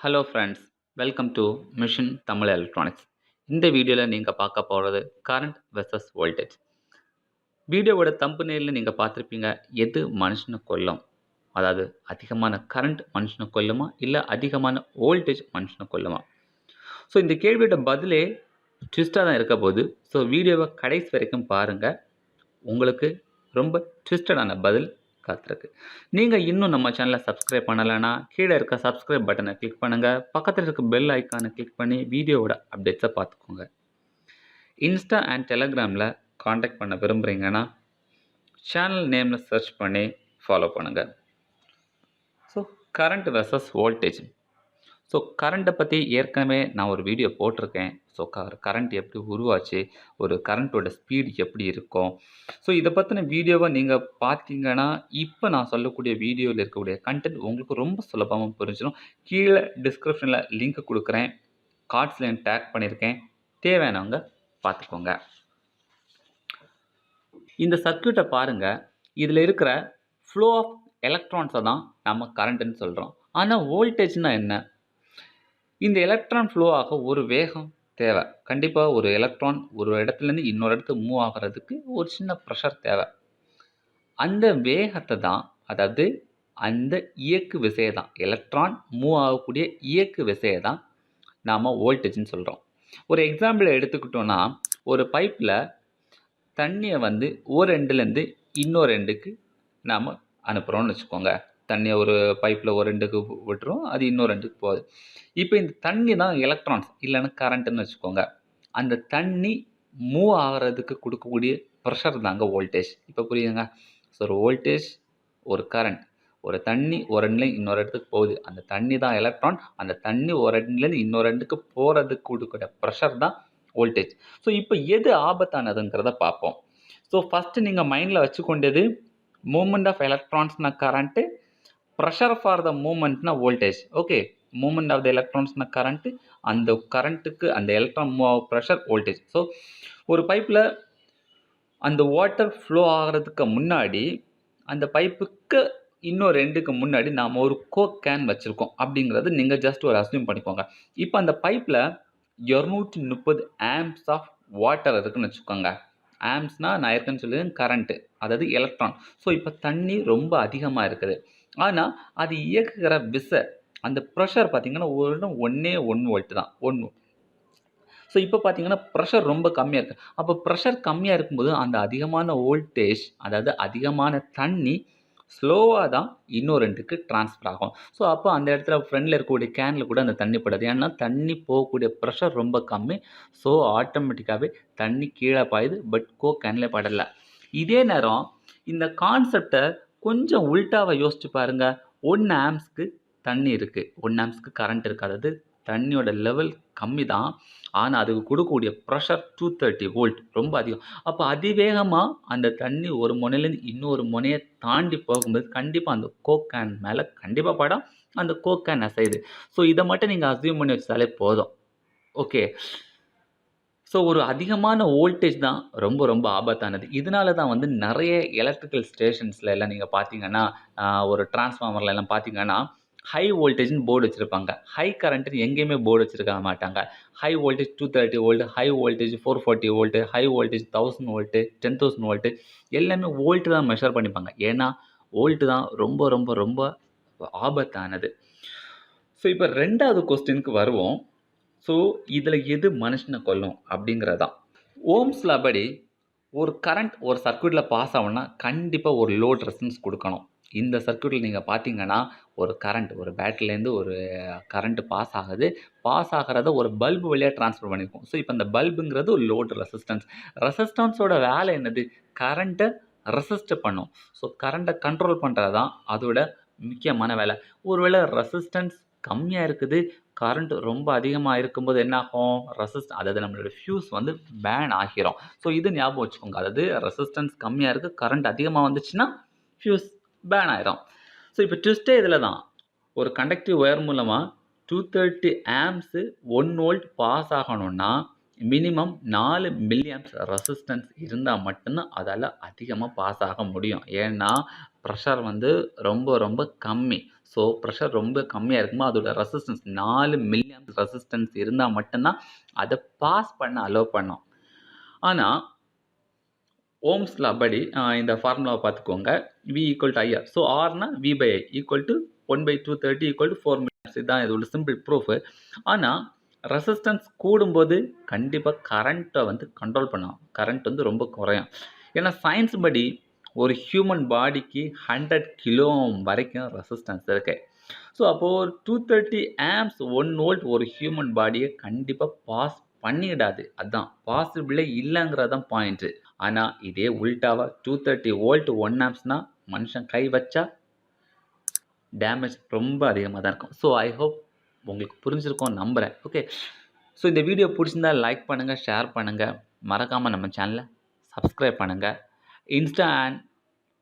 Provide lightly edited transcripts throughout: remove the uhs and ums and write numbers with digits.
Hello friends, welcome to mission Tamil electronics. இந்த வீடியோவில் நீங்கள் பார்க்க போகிறது கரண்ட் வெர்சஸ் வோல்டேஜ். வீடியோவோட தம்புநெயில்ல நீங்கள் பார்த்துருப்பீங்க, எது மனுஷனை கொல்லும், அதாவது அதிகமான கரண்ட் மனுஷனை கொல்லுமா இல்லை அதிகமான வோல்டேஜ் மனுஷனை கொல்லுமா. ஸோ இந்த கேள்வியோட பதிலே ட்விஸ்டாக தான் இருக்க போகுது. ஸோ வீடியோவை கடைசி வரைக்கும் பாருங்கள், உங்களுக்கு ரொம்ப ட்விஸ்டடான பதில் காத்திருக்கு. நீங்கள் இன்னும் நம்ம சேனலை சப்ஸ்கிரைப் பண்ணலைன்னா கீழே இருக்க சப்ஸ்கிரைப் பட்டனை கிளிக் பண்ணுங்கள். பக்கத்தில் இருக்க பெல் ஐக்கானை கிளிக் பண்ணி வீடியோவோட அப்டேட்ஸை பார்த்துக்கோங்க. இன்ஸ்டா அண்ட் டெலகிராமில் காண்டாக்ட் பண்ண விரும்புகிறீங்கன்னா சேனல் நேமில் சர்ச் பண்ணி ஃபாலோ பண்ணுங்கள். So current versus voltage. So கரண்ட்டை பற்றி ஏற்கனவே நான் ஒரு வீடியோ போட்டிருக்கேன். ஸோ கரண்ட் எப்படி உருவாச்சு, ஒரு கரண்ட்டோட ஸ்பீடு எப்படி இருக்கும். ஸோ இதை பற்றின வீடியோவை நீங்கள் பார்த்தீங்கன்னா இப்போ நான் சொல்லக்கூடிய வீடியோவில் இருக்கக்கூடிய கண்டென்ட் உங்களுக்கு ரொம்ப சுலபமாக புரிஞ்சிடும். கீழே டிஸ்கிரிப்ஷனில் லிங்க் கொடுக்குறேன், கார்ட்ஸ்லையும் டேக் பண்ணியிருக்கேன், தேவையானவங்க பார்த்துக்கோங்க. இந்த சர்க்யூட்டை பாருங்கள், இதில் இருக்கிற ஃப்ளோ ஆஃப் எலக்ட்ரான்ஸை தான் நம்ம கரண்ட்டுன்னு சொல்கிறோம். ஆனால் வோல்டேஜ்னால் என்ன? இந்த எலக்ட்ரான் ஃப்ளோ ஆக ஒரு வேகம் தேவை. கண்டிப்பாக ஒரு எலக்ட்ரான் ஒரு இடத்துலேருந்து இன்னொரு இடத்துக்கு மூவ் ஆகிறதுக்கு ஒரு சின்ன ப்ரெஷர் தேவை. அந்த வேகத்தை தான், அதாவது அந்த இயக்கு விசையை தான், எலக்ட்ரான் மூவ் ஆகக்கூடிய இயக்கு விசையை தான் நாம் வோல்டேஜ்னு சொல்கிறோம். ஒரு எக்ஸாம்பிளை எடுத்துக்கிட்டோன்னா, ஒரு பைப்பில் தண்ணியை ஒரு எண்டுலேருந்து இன்னொரு எண்டுக்கு நாம் அனுப்புகிறோன்னு வச்சுக்கோங்க. தண்ணியை ஒரு பைப்பில் ஒரு எண்டுக்கு விட்டுரும், அது இன்னொரு எண்டுக்கு போகுது. இப்போ இந்த தண்ணி தான் எலக்ட்ரான்ஸ் இல்லைன்னா கரண்ட்டுன்னு வச்சுக்கோங்க. அந்த தண்ணி மூவ் ஆகிறதுக்கு கொடுக்கக்கூடிய ப்ரெஷர் தாங்க வோல்டேஜ். இப்போ புரியுதுங்க? ஸோ ஒரு வோல்டேஜ், ஒரு கரண்ட், ஒரு தண்ணி ஒரு எண்ட்லேருந்து இன்னொரு இடத்துக்கு போகுது, அந்த தண்ணி தான் எலக்ட்ரான். அந்த தண்ணி ஒரு எண்ட்லேருந்து இன்னொரு எண்டுக்கு போகிறதுக்கு கொடுக்குற ப்ரெஷர் தான் வோல்டேஜ். ஸோ இப்போ எது ஆபத்தானதுங்கிறத பார்ப்போம். ஸோ ஃபஸ்ட்டு நீங்கள் மைண்டில் வச்சுக்கொண்டது, மூமெண்ட் ஆஃப் எலக்ட்ரான்ஸ்னா கரண்ட்டு, ப்ரெஷர் ஃபார் த மூமெண்ட்னா voltage. Okay, movement of the எலக்ட்ரான்ஸ்னா கரண்ட்டு, அந்த கரண்ட்டுக்கு அந்த எலக்ட்ரான் மூவ் ஆக ப்ரெஷர் வோல்டேஜ். ஸோ ஒரு பைப்பில் அந்த வாட்டர் ஃப்ளோ ஆகிறதுக்கு முன்னாடி, அந்த பைப்புக்கு இன்னொரு எண்டுக்கு முன்னாடி நாம் ஒரு கோக் கேன் வச்சுருக்கோம் அப்படிங்கிறது நீங்கள் ஜஸ்ட் ஒரு அஸ்யூம் பண்ணிக்கோங்க. இப்போ அந்த பைப்பில் 230 ஆம்ப்ஸ் ஆஃப் வாட்டர் இருக்குதுன்னு வச்சுக்கோங்க. ஆம்ப்ஸ்னால் நான் ஏற்கனவே சொல்லுவேன் கரண்ட்டு, அதாவது எலக்ட்ரான். ஸோ இப்போ தண்ணி ரொம்ப அதிகமாக இருக்குது. ஆனால் அது இயக்குகிற விசை, அந்த ப்ரெஷர் பார்த்திங்கன்னா ஒன்றே 1 வோல்ட் தான், 1 வோல்ட். ஸோ இப்போ பார்த்திங்கன்னா ப்ரெஷர் ரொம்ப கம்மியாக இருக்குது. அப்போ ப்ரெஷர் கம்மியாக இருக்கும்போது அந்த அதிகமான வோல்டேஜ், அதாவது அதிகமான தண்ணி ஸ்லோவாக தான் இன்னொரு ரெண்டுக்கு ட்ரான்ஸ்ஃபர் ஆகும். ஸோ அப்போ அந்த இடத்துல ஃப்ரெண்டில் இருக்கக்கூடிய கேனில் கூட அந்த தண்ணி படாது. ஏன்னா தண்ணி போகக்கூடிய ப்ரெஷர் ரொம்ப கம்மி. ஸோ ஆட்டோமேட்டிக்காகவே தண்ணி கீழே பாயுது, பட் கேனில் படலை. இதே நேரம் இந்த கான்செப்டை கொஞ்சம் உல்ட்டாவை யோசிச்சு பாருங்கள். 1 ஆம்ப்ஸ்க்கு தண்ணி இருக்குது, 1 ஆம்ப்ஸ்க்கு கரண்ட் இருக்குது. அதாவது தண்ணியோட லெவல் கம்மி தான், ஆனால் அதுக்கு கொடுக்கக்கூடிய ப்ரெஷர் 230 வோல்ட், ரொம்ப அதிகம். அப்போ அதிவேகமாக அந்த தண்ணி ஒரு முனையிலேருந்து இன்னொரு முனையை தாண்டி போகும்போது கண்டிப்பாக அந்த கோக் கேன் மேலே கண்டிப்பாக படம், அந்த கோக் கேன் அசையுது. ஸோ இதை மட்டும் நீங்கள் அஸ்யூம் பண்ணி வச்சாலே போதும். ஓகே, ஸோ ஒரு அதிகமான வோல்டேஜ் தான் ரொம்ப ரொம்ப ஆபத்தானது. இதனால தான் நிறைய எலக்ட்ரிக்கல் ஸ்டேஷன்ஸில் எல்லாம் நீங்கள் பார்த்தீங்கன்னா, ஒரு டிரான்ஸ்ஃபார்மரில் எல்லாம் பார்த்தீங்கன்னா ஹை வோல்டேஜ்னு போர்டு வச்சுருப்பாங்க. ஹை கரண்ட்டுன்னு எங்கேயுமே போர்டு வச்சுருக்க மாட்டாங்க. High voltage 230 volt, high voltage 440 volt, high voltage 1000 volt, 10,000 volt, எல்லாமே வோல்ட்டு தான் மெஷர் பண்ணிப்பாங்க. ஏன்னா வோல்ட்டு தான் ரொம்ப ரொம்ப ரொம்ப ஆபத்தானது. ஸோ இப்போ 2வது கொஸ்டினுக்கு வருவோம். ஸோ இதில் எது மனுஷனை கொல்லும் அப்படிங்கிறதான். ஓம்ஸ் லா படி ஒரு கரண்ட் ஒரு சர்க்யூட்டில் பாஸ் ஆகணும்னா கண்டிப்பாக ஒரு லோட் ரெசிஸ்டன்ஸ் கொடுக்கணும். இந்த சர்க்யூட்டில் நீங்கள் பார்த்தீங்கன்னா ஒரு கரண்ட், ஒரு பேட்டரியிலேருந்து ஒரு கரண்ட்டு பாஸ் ஆகுது. பாஸ் ஆகிறத ஒரு பல்பு வழியாக ட்ரான்ஸ்ஃபர் பண்ணியிருக்கோம். ஸோ இப்போ அந்த பல்புங்கிறது ஒரு லோட் ரெசிஸ்டன்ஸ். ரெசிஸ்டன்ஸோட வேலை என்னது? கரண்ட்டை ரெசிஸ்ட் பண்ணும். ஸோ கரண்ட்டை கண்ட்ரோல் பண்ணுறது தான் அதோட முக்கியமான வேலை. ஒருவேளை ரெசிஸ்டன்ஸ் கம்மியாக இருக்குது, கரண்ட் ரொம்ப அதிகமாக இருக்கும்போது என்ன ஆகும்? அதாவது நம்மளோட ஃபியூஸ் பேன் ஆகிரும். ஸோ இது ஞாபகம் வச்சுக்கோங்க. அதாவது ரெசிஸ்டன்ஸ் கம்மியாக இருக்குது, கரண்ட் அதிகமாக வந்துச்சுன்னா ஃபியூஸ் பேன் ஆயிரும். ஸோ இப்போ ட்விஸ்டே இதில் தான். ஒரு கண்டக்டிவ் ஒயர் மூலமாக 230 ஆம்ப்ஸு 1 வோல்ட் பாஸ் ஆகணும்னா மினிமம் 4 மில்லி ஆம்ப்ஸ் ரெசிஸ்டன்ஸ் இருந்தால் மட்டும்தான் அதால் அதிகமாக பாஸ் ஆக முடியும். ஏன்னா ப்ரெஷர் ரொம்ப ரொம்ப கம்மி. ஸோ ப்ரெஷர் ரொம்ப கம்மியாக இருக்கும்போது அதோட ரெசிஸ்டன்ஸ் 4 மில்லியன் ரெசிஸ்டன்ஸ் இருந்தால் மட்டும்தான் அதை பாஸ் பண்ண அலோவ் பண்ணோம். ஆனால் ஓம்ஸ் லா படி இந்த ஃபார்முலாவை பார்த்துக்கோங்க. V equal to IR. So ஆர்னா V/I equal to 1/230 equal to 4 millions. இதுதான் இதோட சிம்பிள் ப்ரூஃப். ஆனால் ரெசிஸ்டன்ஸ் கூடும்போது கண்டிப்பாக கரண்ட்டை வந்து கண்ட்ரோல் பண்ணலாம். கரண்ட் வந்து ரொம்ப குறையும். ஏன்னா சயின்ஸ் படி ஒரு ஹியூமன் பாடிக்கு 100 கிலோ வரைக்கும் ரெசிஸ்டன்ஸ் இருக்கு. ஸோ அப்போது 230 ஆம்ப்ஸ் 1 வோல்ட் ஒரு ஹியூமன் பாடியை கண்டிப்பாக பாஸ் பண்ணிடாது. அதுதான் பாசிபிளே இல்லைங்கிறது தான் பாயிண்ட்டு. ஆனால் இதே உல்டாவாக 230 வோல்ட் 1 ஆம்ப்ஸ்னால் மனுஷன் கை வச்சா டேமேஜ் ரொம்ப அதிகமாக தான் இருக்கும். ஸோ ஐ ஹோப் உங்களுக்கு புரிஞ்சிருக்கோம் நம்புகிறேன். ஓகே, ஸோ இந்த வீடியோ பிடிச்சிருந்தா லைக் பண்ணுங்கள், ஷேர் பண்ணுங்கள், மறக்காமல் நம்ம சேனலை சப்ஸ்கிரைப் பண்ணுங்கள். இன்ஸ்டா அண்ட்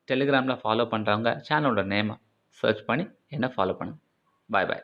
டெலிகிராமில் ஃபாலோ பண்ணுறவங்க சேனலோட நேமை சர்ச் பண்ணி என்ன ஃபாலோ பண்ணுங்கள். பாய் பாய்.